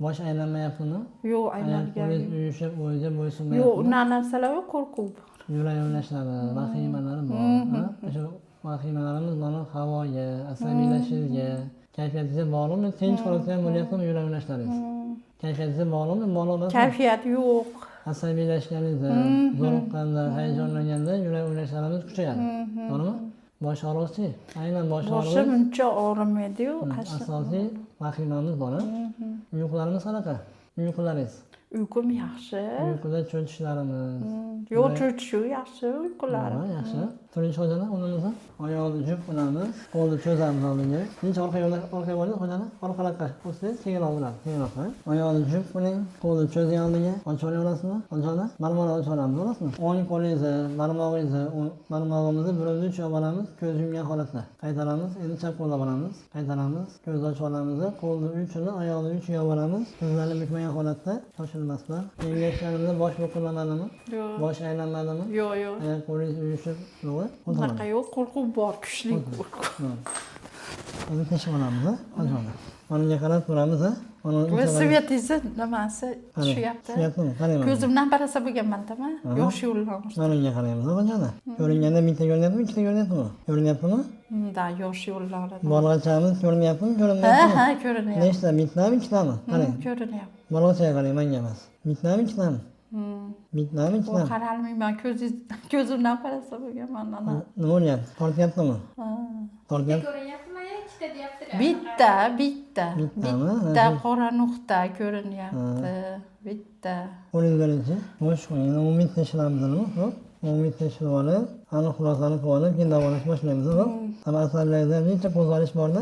Bosh aylanmayaptimi? Yo'q, Ayoq aylangan. qo'lingiz uyushib, o'ziga Yo'q, bo'ysunmayaptimi? unaqa narsalar yo'q, qo'rquv bor. Yurak ovlashlari, vahimalari bor. O'sha vahimalarimiz mana havoga, asabiylashishga, kayfiyatingizga bog'liqmi? Tinch holatda ham bo'lyaptimi yurak ovlashlaringiz? Kayfiyatingizga bog'liqmi? Bog'liq emasmi? Kayfiyat yo'q. Asabiylashganingizda, zo'riqqanda, hayajonlanganda yurak ovlashlarimiz kuchayadi. To'g'rimi? Bosh og'rig'i, aynan bosh og'rig'i Boshim uncha og'rimaydi-yu, asosiy vahimamiz bor. Uyqularimiz qanaqa? Uyqularingiz? uyqum yaxshi. Uyquda cho'chishlarimiz. Yo'q, cho'chishi yaxshi uyqularim. Yaxshi. Turinchi xo'jani o'rnimizdan oyoqni juf qilamiz, qo'lni cho'zamiz oldinga. Keyin orqaga o'rib xojani, orqaroqqa o'tsangiz kengroq bo'ladi, kengroq. Oyoqni juf qiling, qo'lni cho'zing oldinga. Ochib olasizmi? Ochadi. Barmoqni ochib olamiz, to'g'risizmi? O'ng qo'lingizni, barmog'imizni birinchi ushlab olamiz, ko'z yumgan holatda. Qaytaramiz, endi chap qo'lni olamiz, qaytaramiz, ko'zni ochib olamiz, qo'lni uchini, oyoqni uchiga olamiz, ko'zlarni bukmagan holatda, shoshilmasdan. Engashganimizda bosh bo'lqillanadimi? Yo'q. Bosh aylanmadimi? Yo'q, yo'q. Ayoq qo'lingiz uyushib, yo'q. Unaqa yo'q, qo'rquv bor, kuchli qo'rquv. Endi teshib olamiz, hojani. Onga qarab turamiz, Voy, svetingizni nimasi tushyapti? Tushyaptimi? Qarayman. Ko'zimdan qarasa bo'lganman-da, yosh yo'llanmoqchi. Onga qaraymiz, hojani. Ko'ringanda bitta ko'rinyaptimi, ikkita ko'rinyaptimi? Ko'rinyaptimi? Da, yosh yo'llanadi. Bolg'achamiz ko'rinyaptimi, ko'rinyaptimi? Ha, ko'rinyapti. Nechta? Bittami, ikkitami? Qarang. Ko'rinyapti. Bolg'achaga qarang, menga emas. Bittami, ikkitami? Bittami, ikkitami? Qaralmayman, ko'zimdan qarasa bo'lganman. Nima bo'lyapti? Tortyaptimi? Tortyapti. Ko'ryaptimi? Ikkita deyaptilar. Bitta. Bittami? Bitta qora nuqta ko'rinyapti. Bitta. Qo'lingizgacha bosh qo'ying. Umumiy tekshiramizmi? Xo'p. Umumiy tekshirib olib, aniq xulosani qilib olib, keyin davolash boshlaymiz. Xo'p. Asablaringizda necha qo'zg'alish borda?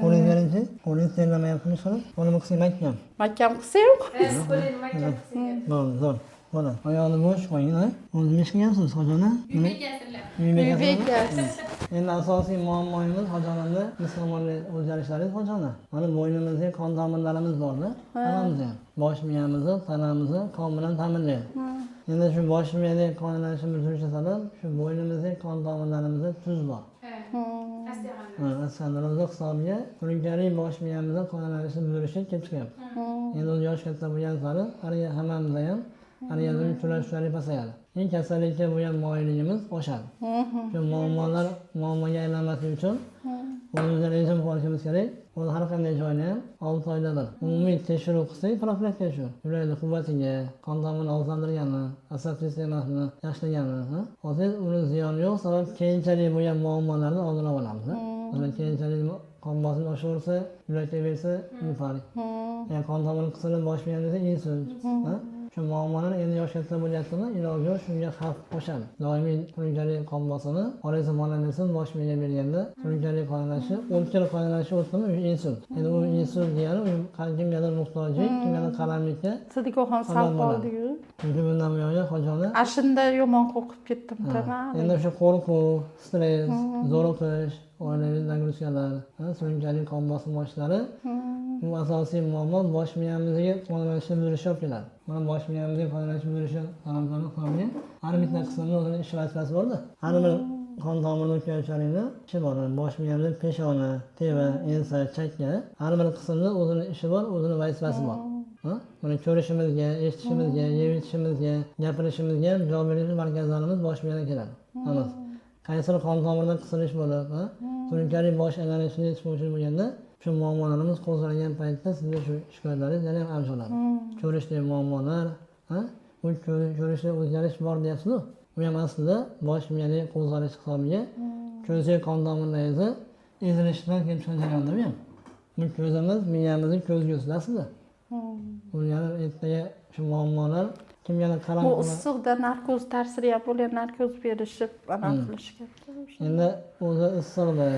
Qo'lingizgacha, qo'lingiz terlamayaptimi ishqilib? Qo'limni qising mahkam. Mahkam qilsa-yu. Qo'lini mahkam qilsangiz. Zo'r. Mana, oyoqni bo'sh qo'ying, O'zingiz ish qilgansiz, hojona? Uy bekasizlar. Uy Bekasiz. Endi asosiy muammoyimiz hojonada jismoniy o'zgarishlaringiz hojona. Mana bo'ynimizda qon tomirlarimiz borda, hammamiz ham. Bosh miyamizni, tanamizni qon bilan ta'minlaydi. Endi shu bosh miyada qon aylanishini buzilishi sabab shu bo'ynimizda qon tomirlarimizda tuz bor. Osteoxondroz hisobiga surunkali bosh miyamizda qon aylanishini buzilishi kelib chiqyapti. Endi o'zi yosh katta bo'lgan sari haliga hammamizda ham organizm kurashishlar pasayadi. Eng kasallikka bo'lgan moyilligimiz oshadi. Shu muammoga aylanmaslik uchun o'zimizga rejim qilishimiz kerak. O'zi har qanday joyni ham 6 oyda bir umumiy tekshiruv qilsak, profilaktika shu. Yurakni quvvatiga, qon tomirini ovozlantirgani, asab sistemasini yaxshilagani, hozir uni ziyoni yo'q, sabab keyinchalik bo'lgan muammolarni oldini olamiz. Mana keyinchalik qon bosimi oshaversa, yurakka bersa, infarkt. Qon tomiri qisilib bosh miyada desa insult. Shu muammolar endi yosh katta bo'lyaptimi, iloji yo'q, shunga xavf qo'shadi. Doimiy surunkali qon bosimi orasi monomesin bosh miyaga berganda surunkali qon aylashi, o'tkir qon aylashi o'tdimi, insult. Endi u insult degani kimgadir muhtojlik, kimgadir qaramlikka Sidikoxon sal qoldi-yu. Chunki bundan buyoqqa hojoni Ashunda yomon qo'rqib ketdim, tamam. Endi shu qo'rquv, stress, zo'riqish, oilaviy nagruskalar, surunkali qon bosimi oshishlari bu asosiy muammo bosh miyamizga qon aylanishini buzilishi olib keladi. Mana bosh miyamizga qon aylanishini buzilishi hisobiga har bitta qismida o'zining ish vazifasi bor-da. Har bir qon tomirini o'tkazishlarida ishi bor. Bosh miyamizda peshona, teva, ensa, chakka har bir qismda o'zining ishi bor, o'zining vazifasi bor. Mana ko'rishimizga, eshitishimizga, yeb ichishimizga, gapirishimizga javob berish markazlarimiz bosh miyadan keladi. Hammasi. Qaysi qon tomirida qisilish bo'lib, surunkali bosh aylanishini yetishmovchilik bo'lganda shu muammolarimiz qo'zg'algan paytda sizda shu shikoyatlaringiz yana ham avj oladi. Ko'rishdagi muammolar, bu ko'rishda o'zgarish bor deyapsiz-ku. Bu ham aslida bosh miyadagi qo'zg'alish hisobiga ko'zdagi qon tomirlaringizni ezilishidan kelib chiqqan jarayonda bu ham. Bu ko'zimiz miyamizning ko'zgusi aslida. Bu yana ertaga shu muammolar kimgadir qarab bu issiqda narkoz ta'siri ham bo'lgan, narkoz berishib anaqa qilish kerak. Endi o'zi issiqda,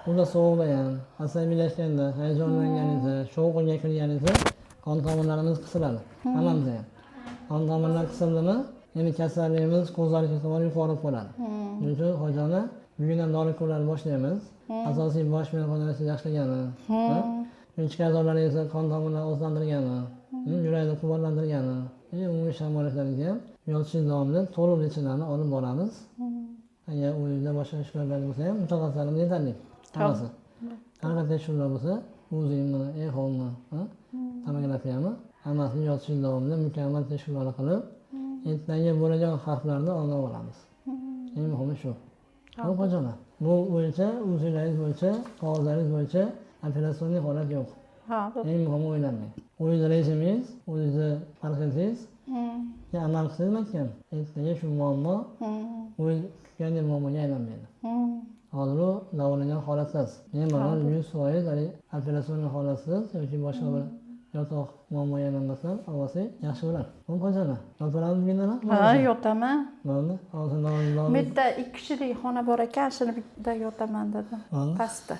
Unda sovuqda ham, asabiylashganda, hayajonlanganingizda, shovqinga kirganingizda qon tomirlarimiz qisiladi. Hammamizda ham. Qon tomirlar qisildimi, endi kasalligimiz qo'zg'alish ehtimoli yuqori bo'ladi. Shuning uchun hojona bugundan dori ko'rishni boshlaymiz. Asosiy bosh miya qon aylanishini yaxshilagani, ichki a'zolaringizda qon tomirlarini o'zlantirgani, yurakni quvvatlantirgani, umumiy shamollashlarga ham yotishingiz davomida to'liq retseptlarni olib boramiz. Agar o'zingizda boshqa ishlar bo'lsa ham mutaxassislarimiz yetarli. Hammasi. Qanaqa tekshiruvlar bo'lsa, o'zingizmi, eholmi, kuzatish davomida mukammal teshiklar qilib, ertaga bo'lajak xavflarni oldini olamiz. Eng muhimi shu. Ho'jalar, bu bo'yicha, o'zingiz bo'yicha, qog'ozlaringiz bo'yicha operatsioniy holat yo'q. Ha, Eng muhimi o'ylanmang. O'zingizni rejimingiz, o'zingizni parhezingiz amal qilsangiz ekan, ertaga shu muammo o'yin kutgandek muammoga aylanmaydi. Hozir u davolagan holatsiz. Bemalol 100% operatsioniy holatsiz yoki boshqa bir yotoq muammoga aylanmasa, avvasi yaxshi bo'ladi. Xo'p, ho'jalar, yotaramizmi bugundan? ha, yotaman. Bo'ldi. Hozir Bu yerda 2 kishilik xona bor ekan, shuni bitta yotaman dedim. Bo'ldi. Pastda.